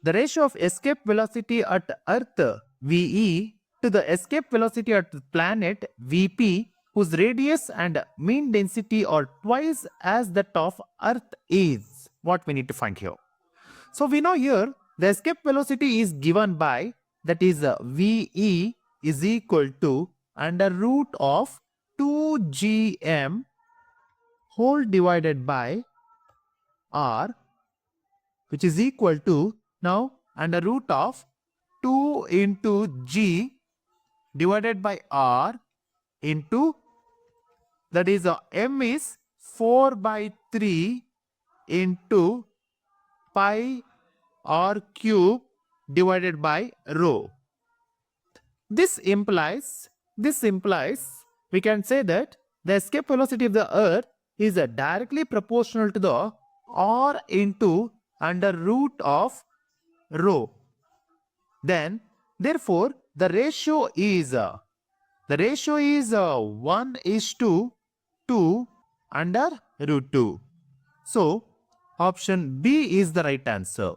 the ratio of escape velocity at Earth VE to the escape velocity at the planet VP, whose radius and mean density are twice as that of Earth is what we need to find here. So we know here the escape velocity is given by, that is VE is equal to under root of 2gm whole divided by r, which is equal to now under root of 2 into g divided by r into, that is m is 4 by 3 into pi r cube divided by rho. This implies we can say that the escape velocity of the Earth is directly proportional to the r into under root of rho. Then therefore the ratio is 1:2 under root 2. So option B is the right answer.